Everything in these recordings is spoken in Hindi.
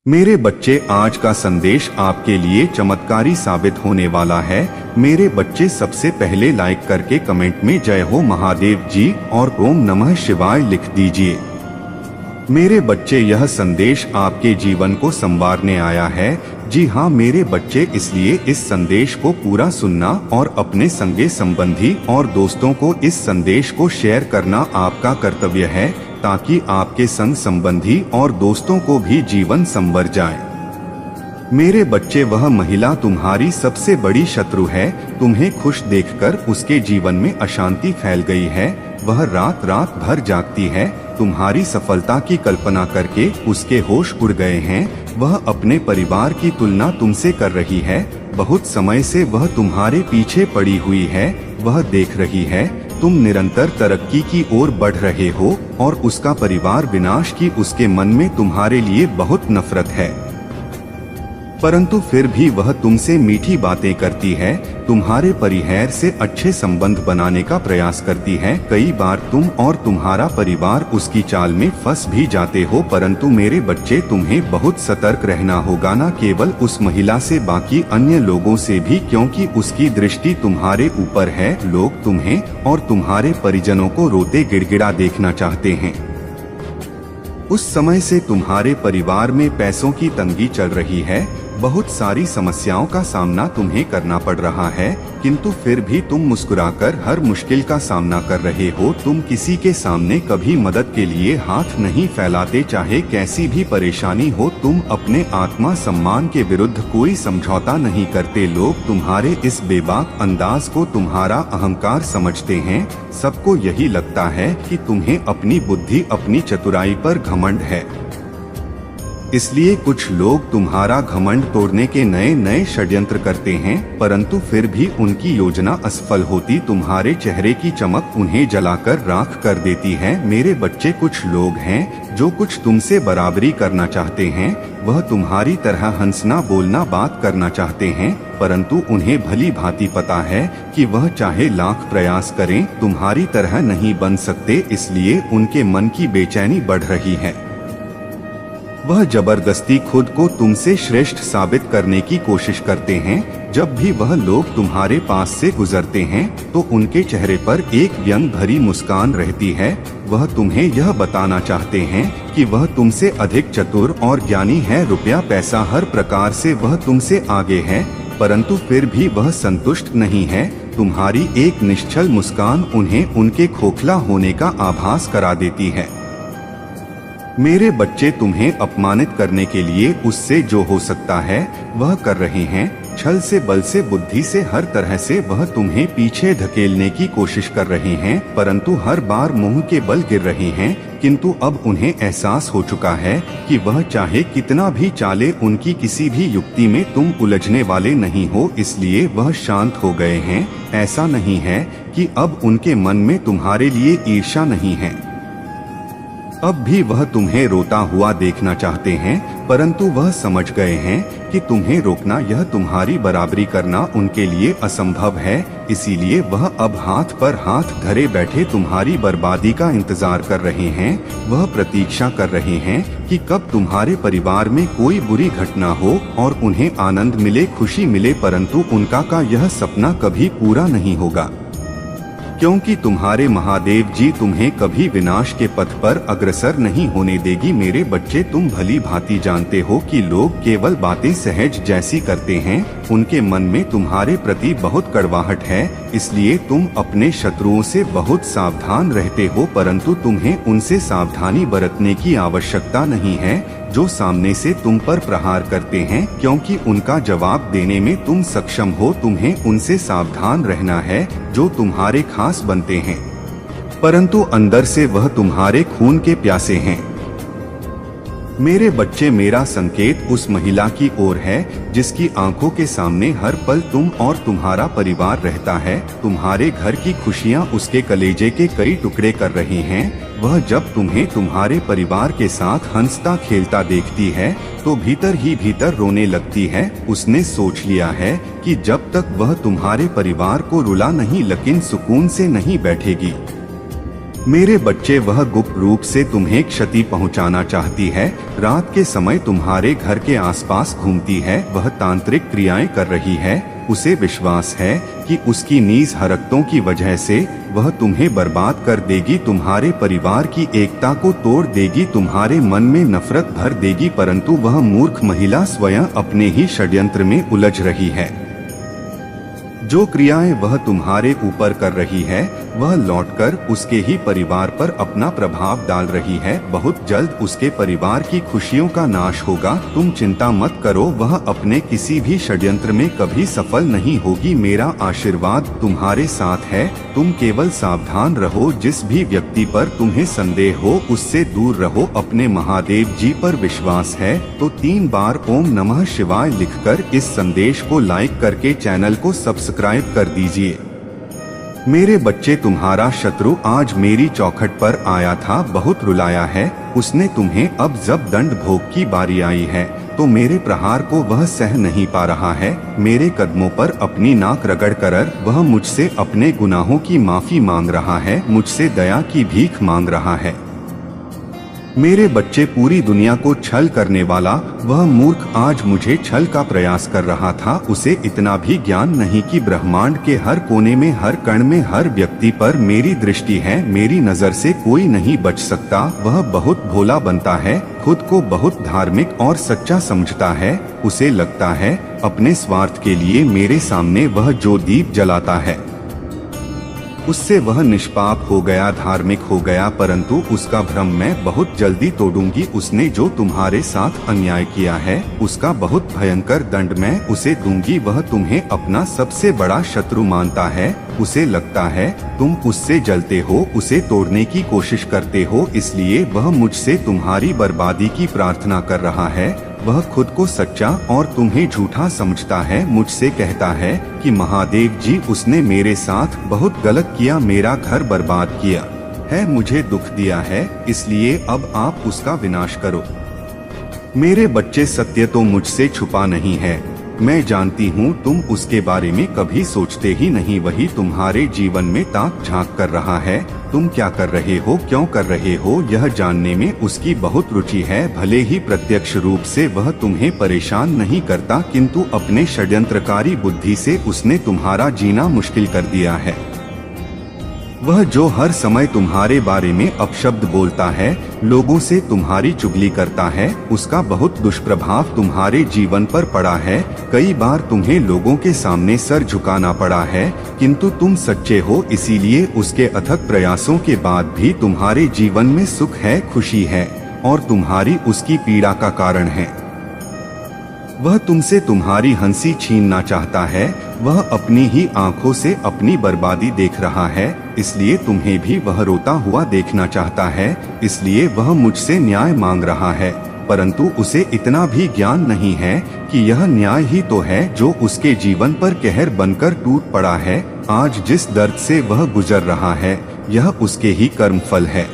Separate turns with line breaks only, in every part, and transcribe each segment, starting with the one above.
मेरे बच्चे, आज का संदेश आपके लिए चमत्कारी साबित होने वाला है। मेरे बच्चे, सबसे पहले लाइक करके कमेंट में जय हो महादेव जी और ओम नमः शिवाय लिख दीजिए। मेरे बच्चे, यह संदेश आपके जीवन को संवारने आया है। जी हाँ मेरे बच्चे, इसलिए इस संदेश को पूरा सुनना और अपने संगे संबंधी और दोस्तों को इस संदेश को शेयर करना आपका कर्तव्य है, ताकि आपके संग संबंधी और दोस्तों को भी जीवन संवर जाए। मेरे बच्चे, वह महिला तुम्हारी सबसे बड़ी शत्रु है। तुम्हें खुश देखकर उसके जीवन में अशांति फैल गई है। वह रात रात भर जागती है। तुम्हारी सफलता की कल्पना करके उसके होश उड़ गए हैं। वह अपने परिवार की तुलना तुमसे कर रही है। बहुत समय से वह तुम्हारे पीछे पड़ी हुई है। वह देख रही है तुम निरंतर तरक्की की ओर बढ़ रहे हो और उसका परिवार विनाश की उसके मन में तुम्हारे लिए बहुत नफरत है। परंतु फिर भी वह तुमसे मीठी बातें करती है, तुम्हारे परिवार से अच्छे संबंध बनाने का प्रयास करती है। कई बार तुम और तुम्हारा परिवार उसकी चाल में फंस भी जाते हो, परंतु मेरे बच्चे, तुम्हें बहुत सतर्क रहना होगा, न केवल उस महिला से बाकी अन्य लोगों से भी, क्योंकि उसकी दृष्टि तुम्हारे ऊपर है। लोग तुम्हें और तुम्हारे परिजनों को रोते गिड़गिड़ा देखना चाहते हैं। उस समय से तुम्हारे परिवार में पैसों की तंगी चल रही है। बहुत सारी समस्याओं का सामना तुम्हें करना पड़ रहा है, किंतु फिर भी तुम मुस्कुराकर हर मुश्किल का सामना कर रहे हो। तुम किसी के सामने कभी मदद के लिए हाथ नहीं फैलाते, चाहे कैसी भी परेशानी हो। तुम अपने आत्मा सम्मान के विरुद्ध कोई समझौता नहीं करते। लोग तुम्हारे इस बेबाक अंदाज को तुम्हारा अहंकार समझते हैं। सबको यही लगता है कि तुम्हें अपनी बुद्धि, अपनी चतुराई पर घमंड है। इसलिए कुछ लोग तुम्हारा घमंड तोड़ने के नए नए षड्यंत्र करते हैं, परंतु फिर भी उनकी योजना असफल होती। तुम्हारे चेहरे की चमक उन्हें जलाकर राख कर देती है। मेरे बच्चे, कुछ लोग हैं जो कुछ तुमसे बराबरी करना चाहते हैं। वह तुम्हारी तरह हंसना, बोलना, बात करना चाहते हैं, परंतु उन्हें भली भांति पता है कि वह चाहे लाख प्रयास करें, तुम्हारी तरह नहीं बन सकते। इसलिए उनके मन की बेचैनी बढ़ रही है। वह जबरदस्ती खुद को तुमसे श्रेष्ठ साबित करने की कोशिश करते हैं। जब भी वह लोग तुम्हारे पास से गुजरते हैं तो उनके चेहरे पर एक व्यंग भरी मुस्कान रहती है। वह तुम्हें यह बताना चाहते हैं कि वह तुमसे अधिक चतुर और ज्ञानी है। रुपया, पैसा, हर प्रकार से वह तुमसे आगे है, परंतु फिर भी वह संतुष्ट नहीं है। तुम्हारी एक निश्चल मुस्कान उन्हें उनके खोखला होने का आभास करा देती है। मेरे बच्चे, तुम्हें अपमानित करने के लिए उससे जो हो सकता है वह कर रहे हैं। छल से, बल से, बुद्धि से, हर तरह से वह तुम्हें पीछे धकेलने की कोशिश कर रहे हैं, परंतु हर बार मुंह के बल गिर रहे हैं। किंतु अब उन्हें एहसास हो चुका है कि वह चाहे कितना भी चाले, उनकी किसी भी युक्ति में तुम उलझने वाले नहीं हो। इसलिए वह शांत हो गए हैं। ऐसा नहीं है कि अब उनके मन में तुम्हारे लिए ईर्ष्या नहीं है। अब भी वह तुम्हें रोता हुआ देखना चाहते हैं, परंतु वह समझ गए हैं कि तुम्हें रोकना, यह तुम्हारी बराबरी करना उनके लिए असंभव है। इसीलिए वह अब हाथ पर हाथ धरे बैठे तुम्हारी बर्बादी का इंतजार कर रहे हैं। वह प्रतीक्षा कर रहे हैं कि कब तुम्हारे परिवार में कोई बुरी घटना हो और उन्हें आनंद मिले, खुशी मिले, परंतु उनका यह सपना कभी पूरा नहीं होगा, क्योंकि तुम्हारे महादेव जी तुम्हें कभी विनाश के पथ पर अग्रसर नहीं होने देगी। मेरे बच्चे, तुम भली भांति जानते हो कि लोग केवल बातें सहज जैसी करते हैं, उनके मन में तुम्हारे प्रति बहुत कड़वाहट है। इसलिए तुम अपने शत्रुओं से बहुत सावधान रहते हो, परंतु तुम्हें उनसे सावधानी बरतने की आवश्यकता नहीं है जो सामने से तुम पर प्रहार करते हैं, क्योंकि उनका जवाब देने में तुम सक्षम हो। तुम्हें उनसे सावधान रहना है जो तुम्हारे खास बनते हैं, परंतु अंदर से वह तुम्हारे खून के प्यासे हैं। मेरे बच्चे, मेरा संकेत उस महिला की ओर है जिसकी आंखों के सामने हर पल तुम और तुम्हारा परिवार रहता है। तुम्हारे घर की खुशियां उसके कलेजे के कई टुकड़े कर रही हैं। वह जब तुम्हें तुम्हारे परिवार के साथ हंसता खेलता देखती है तो भीतर ही भीतर रोने लगती है। उसने सोच लिया है कि जब तक वह तुम्हारे परिवार को रुला नहीं, लेकिन सुकून से नहीं बैठेगी। मेरे बच्चे, वह गुप्त रूप से तुम्हें क्षति पहुंचाना चाहती है। रात के समय तुम्हारे घर के आसपास घूमती है। वह तांत्रिक क्रियाएं कर रही है। उसे विश्वास है कि उसकी नीच हरकतों की वजह से वह तुम्हें बर्बाद कर देगी, तुम्हारे परिवार की एकता को तोड़ देगी, तुम्हारे मन में नफरत भर देगी। परंतु वह मूर्ख महिला स्वयं अपने ही षड्यंत्र में उलझ रही है। जो क्रियाएं वह तुम्हारे ऊपर कर रही है, वह लौटकर उसके ही परिवार पर अपना प्रभाव डाल रही है। बहुत जल्द उसके परिवार की खुशियों का नाश होगा। तुम चिंता मत करो, वह अपने किसी भी षड्यंत्र में कभी सफल नहीं होगी। मेरा आशीर्वाद तुम्हारे साथ है। तुम केवल सावधान रहो। जिस भी व्यक्ति पर तुम्हें संदेह हो उससे दूर रहो। अपने महादेव जी पर विश्वास है तो 3 बार ओम नमः शिवाय लिखकर इस संदेश को लाइक करके चैनल को सब्सक्राइब कर दीजिए। मेरे बच्चे, तुम्हारा शत्रु आज मेरी चौखट पर आया था, बहुत रुलाया है उसने तुम्हें। अब जब दंड भोग की बारी आई है तो मेरे प्रहार को वह सह नहीं पा रहा है। मेरे कदमों पर अपनी नाक रगड़ कर वह मुझसे अपने गुनाहों की माफी मांग रहा है, मुझसे दया की भीख मांग रहा है। मेरे बच्चे, पूरी दुनिया को छल करने वाला वह मूर्ख आज मुझे छल का प्रयास कर रहा था। उसे इतना भी ज्ञान नहीं कि ब्रह्मांड के हर कोने में, हर कण में, हर व्यक्ति पर मेरी दृष्टि है। मेरी नजर से कोई नहीं बच सकता। वह बहुत भोला बनता है, खुद को बहुत धार्मिक और सच्चा समझता है। उसे लगता है अपने स्वार्थ के लिए मेरे सामने वह जो दीप जलाता है उससे वह निष्पाप हो गया, धार्मिक हो गया। परंतु उसका भ्रम मैं बहुत जल्दी तोड़ूंगी। उसने जो तुम्हारे साथ अन्याय किया है उसका बहुत भयंकर दंड मैं उसे दूंगी। वह तुम्हें अपना सबसे बड़ा शत्रु मानता है। उसे लगता है तुम उससे जलते हो, उसे तोड़ने की कोशिश करते हो, इसलिए वह मुझसे तुम्हारी बर्बादी की प्रार्थना कर रहा है। वह खुद को सच्चा और तुम्हें झूठा समझता है। मुझसे कहता है कि महादेव जी, उसने मेरे साथ बहुत गलत किया, मेरा घर बर्बाद किया है, मुझे दुख दिया है, इसलिए अब आप उसका विनाश करो। मेरे बच्चे, सत्य तो मुझसे छुपा नहीं है। मैं जानती हूँ तुम उसके बारे में कभी सोचते ही नहीं। वही तुम्हारे जीवन में ताक झांक कर रहा है। तुम क्या कर रहे हो, क्यों कर रहे हो, यह जानने में उसकी बहुत रुचि है। भले ही प्रत्यक्ष रूप से वह तुम्हें परेशान नहीं करता, किंतु अपने षड्यंत्रकारी बुद्धि से उसने तुम्हारा जीना मुश्किल कर दिया है। वह जो हर समय तुम्हारे बारे में अपशब्द बोलता है, लोगों से तुम्हारी चुगली करता है, उसका बहुत दुष्प्रभाव तुम्हारे जीवन पर पड़ा है। कई बार तुम्हें लोगों के सामने सर झुकाना पड़ा है, किंतु तुम सच्चे हो, इसीलिए उसके अथक प्रयासों के बाद भी तुम्हारे जीवन में सुख है, खुशी है और तुम्हारी उसकी पीड़ा का कारण है। वह तुमसे तुम्हारी हंसी छीनना चाहता है। वह अपनी ही आंखों से अपनी बर्बादी देख रहा है, इसलिए तुम्हें भी वह रोता हुआ देखना चाहता है। इसलिए वह मुझसे न्याय मांग रहा है, परंतु उसे इतना भी ज्ञान नहीं है कि यह न्याय ही तो है जो उसके जीवन पर कहर बनकर टूट पड़ा है। आज जिस दर्द से वह गुजर रहा है, यह उसके ही कर्म फल है।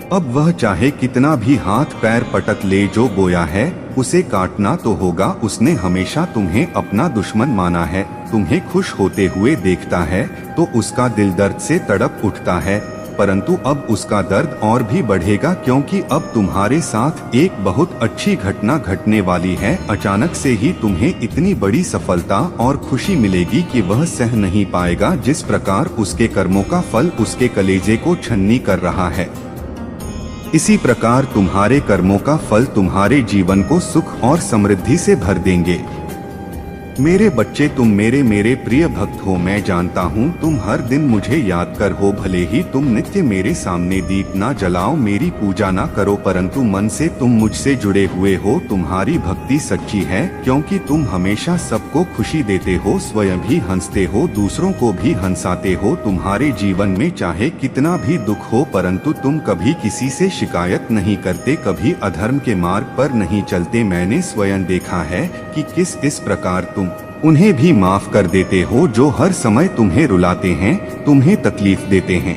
अब वह चाहे कितना भी हाथ पैर पटक ले, जो बोया है उसे काटना तो होगा। उसने हमेशा तुम्हें अपना दुश्मन माना है। तुम्हें खुश होते हुए देखता है तो उसका दिल दर्द से तड़प उठता है, परंतु अब उसका दर्द और भी बढ़ेगा, क्योंकि अब तुम्हारे साथ एक बहुत अच्छी घटना घटने वाली है। अचानक से ही तुम्हें इतनी बड़ी सफलता और खुशी मिलेगी कि वह सह नहीं पाएगा। जिस प्रकार उसके कर्मों का फल उसके कलेजे को छन्नी कर रहा है, इसी प्रकार तुम्हारे कर्मों का फल तुम्हारे जीवन को सुख और समृद्धि से भर देंगे। मेरे बच्चे, तुम मेरे प्रिय भक्त हो। मैं जानता हूँ तुम हर दिन मुझे याद कर हो। भले ही तुम नित्य मेरे सामने दीप ना जलाओ, मेरी पूजा ना करो, परंतु मन से तुम मुझसे जुड़े हुए हो। तुम्हारी भक्ति सच्ची है, क्योंकि तुम हमेशा सबको खुशी देते हो, स्वयं भी हंसते हो, दूसरों को भी हंसाते हो। तुम्हारे जीवन में चाहे कितना भी दुख हो, परंतु तुम कभी किसी से शिकायत नहीं करते, कभी अधर्म के मार्ग पर नहीं चलते। मैंने स्वयं देखा है कि किस प्रकार तुम उन्हें भी माफ कर देते हो जो हर समय तुम्हें रुलाते हैं, तुम्हें तकलीफ देते हैं।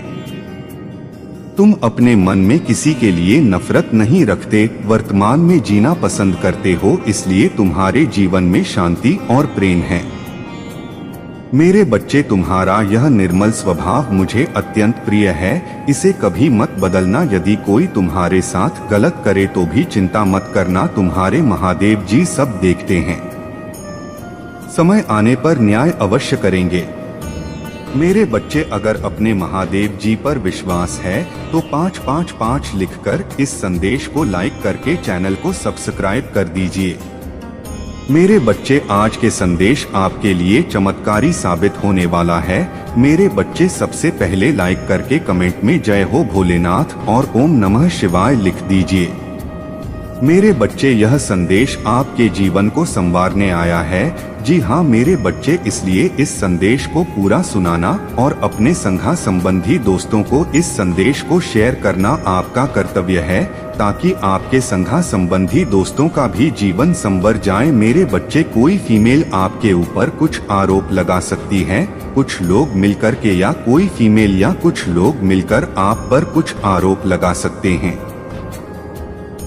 तुम अपने मन में किसी के लिए नफरत नहीं रखते, वर्तमान में जीना पसंद करते हो, इसलिए तुम्हारे जीवन में शांति और प्रेम है। मेरे बच्चे, तुम्हारा यह निर्मल स्वभाव मुझे अत्यंत प्रिय है, इसे कभी मत बदलना। यदि कोई तुम्हारे साथ गलत करे तो भी चिंता मत करना, तुम्हारे महादेव जी सब देखते हैं। समय आने पर न्याय अवश्य करेंगे। मेरे बच्चे, अगर अपने महादेव जी पर विश्वास है तो 555 लिखकर इस संदेश को लाइक करके चैनल को सब्सक्राइब कर दीजिए। मेरे बच्चे, आज के संदेश आपके लिए चमत्कारी साबित होने वाला है। मेरे बच्चे, सबसे पहले लाइक करके कमेंट में जय हो भोलेनाथ और ओम नमः शिवाय लिख दीजिए। मेरे बच्चे, यह संदेश आपके जीवन को संवारने आया है। जी हाँ मेरे बच्चे, इसलिए इस संदेश को पूरा सुनाना और अपने संघा संबंधी दोस्तों को इस संदेश को शेयर करना आपका कर्तव्य है, ताकि आपके संघा संबंधी दोस्तों का भी जीवन संवर जाए। मेरे बच्चे, कोई फीमेल आपके ऊपर कुछ आरोप लगा सकती है, कुछ लोग मिलकर के, या कोई फीमेल या कुछ लोग मिलकर आप पर कुछ आरोप लगा सकते हैं।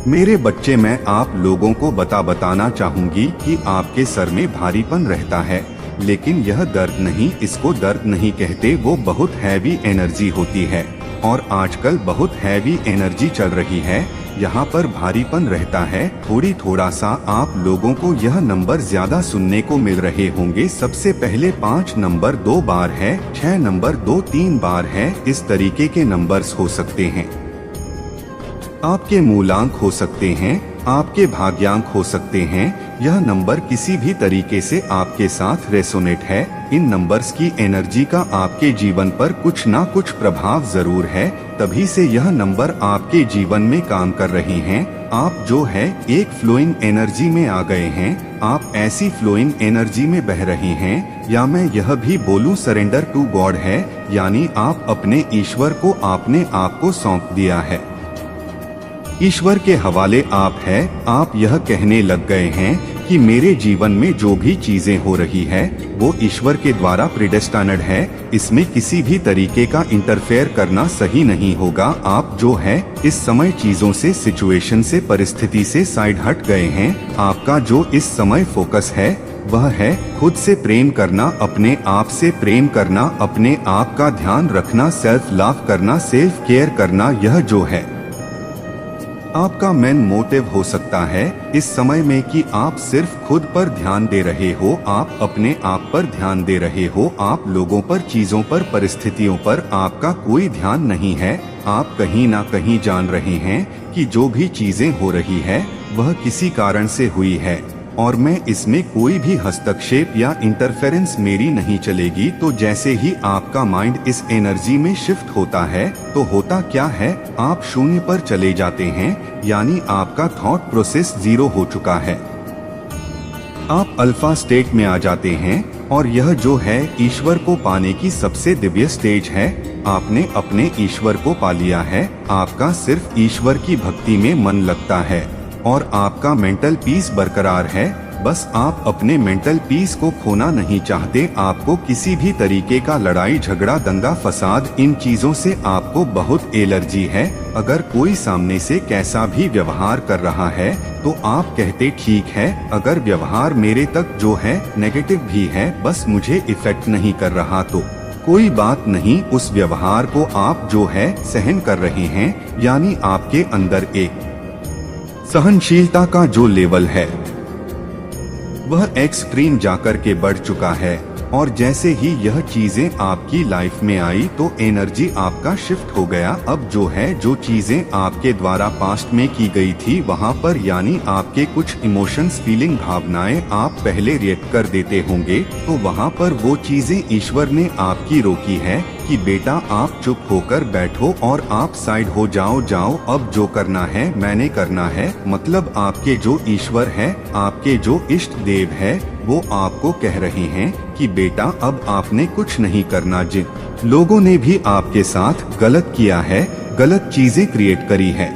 मेरे बच्चे, मैं आप लोगों को बताना चाहूंगी कि आपके सर में भारीपन रहता है, लेकिन यह दर्द नहीं, इसको दर्द नहीं कहते, वो बहुत हैवी एनर्जी होती है और आजकल बहुत हैवी एनर्जी चल रही है। यहाँ पर भारीपन रहता है, थोड़ा सा आप लोगों को यह नंबर ज्यादा सुनने को मिल रहे होंगे। सबसे पहले 5 नंबर 2 बार है, 6 नंबर 2-3 बार है, इस तरीके के नंबर्स हो सकते हैं। आपके मूलांक हो सकते हैं, आपके भाग्यांक हो सकते हैं। यह नंबर किसी भी तरीके से आपके साथ रेसोनेट है। इन नंबर्स की एनर्जी का आपके जीवन पर कुछ ना कुछ प्रभाव जरूर है, तभी से यह नंबर आपके जीवन में काम कर रही हैं। आप जो है एक फ्लोइंग एनर्जी में आ गए हैं, आप ऐसी फ्लोइंग एनर्जी में बह रहे हैं, या मैं यह भी बोलूं सरेंडर टू गॉड है, यानी आप अपने ईश्वर को आपने आप को सौंप दिया है। ईश्वर के हवाले आप है। आप यह कहने लग गए हैं कि मेरे जीवन में जो भी चीजें हो रही है वो ईश्वर के द्वारा प्रिडेस्टाइन्ड है, इसमें किसी भी तरीके का इंटरफेयर करना सही नहीं होगा। आप जो है इस समय चीजों से, सिचुएशन से, परिस्थिति से साइड हट गए हैं। आपका जो इस समय फोकस है वह है खुद से प्रेम करना, अपने आप से प्रेम करना, अपने आप का ध्यान रखना, सेल्फ लव करना, सेल्फ केयर करना। यह जो है आपका मेन मोटिव हो सकता है इस समय में कि आप सिर्फ खुद पर ध्यान दे रहे हो, आप अपने आप पर ध्यान दे रहे हो, आप लोगों पर, चीजों पर, परिस्थितियों पर आपका कोई ध्यान नहीं है। आप कहीं ना कहीं जान रहे हैं कि जो भी चीजें हो रही है वह किसी कारण से हुई है और मैं इसमें कोई भी हस्तक्षेप या इंटरफेरेंस मेरी नहीं चलेगी। तो जैसे ही आपका माइंड इस एनर्जी में शिफ्ट होता है तो होता क्या है, आप शून्य पर चले जाते हैं, यानी आपका थॉट प्रोसेस 0 हो चुका है। आप अल्फा स्टेट में आ जाते हैं और यह जो है ईश्वर को पाने की सबसे दिव्य स्टेज है। आपने अपने ईश्वर को पा लिया है, आपका सिर्फ ईश्वर की भक्ति में मन लगता है और आपका मेंटल पीस बरकरार है। बस आप अपने मेंटल पीस को खोना नहीं चाहते। आपको किसी भी तरीके का लड़ाई झगड़ा, दंगा फसाद, इन चीजों से आपको बहुत एलर्जी है। अगर कोई सामने से कैसा भी व्यवहार कर रहा है तो आप कहते ठीक है, अगर व्यवहार मेरे तक जो है नेगेटिव भी है, बस मुझे इफेक्ट नहीं कर रहा तो कोई बात नहीं, उस व्यवहार को आप जो है सहन कर रहे हैं, यानी आपके अंदर एक सहनशीलता का जो लेवल है वह एक्सट्रीम जाकर के बढ़ चुका है। और जैसे ही यह चीजें आपकी लाइफ में आई तो एनर्जी आपका शिफ्ट हो गया। अब जो है, जो चीजें आपके द्वारा पास्ट में की गई थी वहां पर, यानी आपके कुछ इमोशंस, फीलिंग, भावनाएं आप पहले रिएक्ट कर देते होंगे, तो वहां पर वो चीजें ईश्वर ने आपकी रोकी है कि बेटा आप चुप होकर बैठो और आप साइड हो जाओ, अब जो करना है मैंने करना है। मतलब आपके जो ईश्वर है, आपके जो इष्ट देव है, वो आपको कह रहे हैं कि बेटा अब आपने कुछ नहीं करना। जिन लोगों ने भी आपके साथ गलत किया है, गलत चीजें क्रिएट करी है,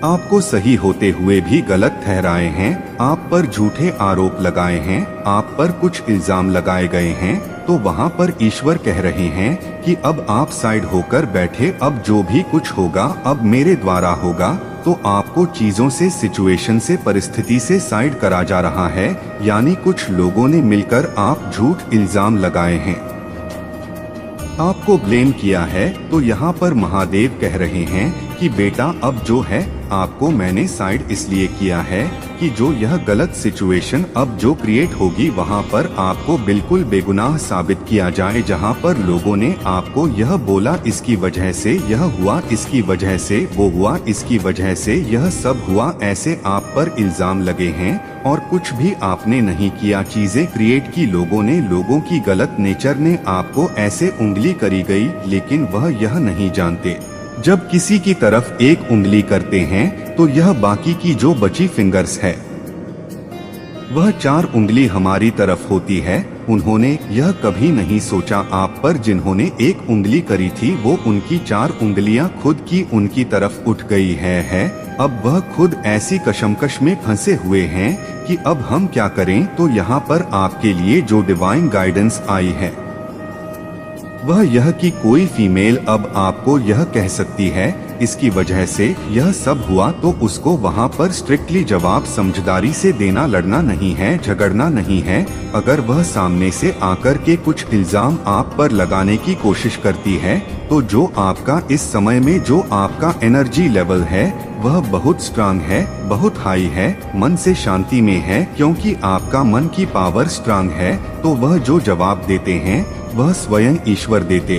आपको सही होते हुए भी गलत ठहराए हैं, आप पर झूठे आरोप लगाए हैं, आप पर कुछ इल्जाम लगाए गए हैं, तो वहाँ पर ईश्वर कह रहे हैं कि अब आप साइड होकर बैठे, अब जो भी कुछ होगा अब मेरे द्वारा होगा। तो आपको चीजों से, सिचुएशन से, परिस्थिति से साइड करा जा रहा है, यानी कुछ लोगों ने मिलकर आप झूठ इल्जाम लगाए हैं, आपको ब्लेम किया है। तो यहाँ पर महादेव कह रहे हैं कि बेटा अब जो है आपको मैंने साइड इसलिए किया है कि जो यह गलत सिचुएशन अब जो क्रिएट होगी वहाँ पर आपको बिल्कुल बेगुनाह साबित किया जाए। जहाँ पर लोगों ने आपको यह बोला इसकी वजह से यह हुआ, इसकी वजह से वो हुआ, इसकी वजह से यह सब हुआ, ऐसे आप पर इल्जाम लगे हैं और कुछ भी आपने नहीं किया, चीजें क्रिएट की लोगों ने, लोगों की गलत नेचर ने आपको ऐसे उंगली करी गई, लेकिन वह यह नहीं जानते जब किसी की तरफ एक उंगली करते हैं तो यह बाकी की जो बची फिंगर्स है वह 4 उंगली हमारी तरफ होती है। उन्होंने यह कभी नहीं सोचा आप पर जिन्होंने एक उंगली करी थी वो उनकी 4 उंगलियां खुद की उनकी तरफ उठ गई है। अब वह खुद ऐसी कशमकश में फंसे हुए हैं कि अब हम क्या करें। तो यहाँ पर आपके लिए जो डिवाइन गाइडेंस आई है वह यह कि कोई फीमेल अब आपको यह कह सकती है इसकी वजह से यह सब हुआ, तो उसको वहाँ पर स्ट्रिक्टली जवाब समझदारी से देना, लड़ना नहीं है, झगड़ना नहीं है। अगर वह सामने से आकर के कुछ इल्जाम आप पर लगाने की कोशिश करती है तो जो आपका इस समय में जो आपका एनर्जी लेवल है वह बहुत स्ट्रांग है, बहुत हाई है, मन से शांति में है, क्योंकि आपका मन की पावर स्ट्रांग है। तो वह जो जवाब देते हैं वह स्वयं ईश्वर देते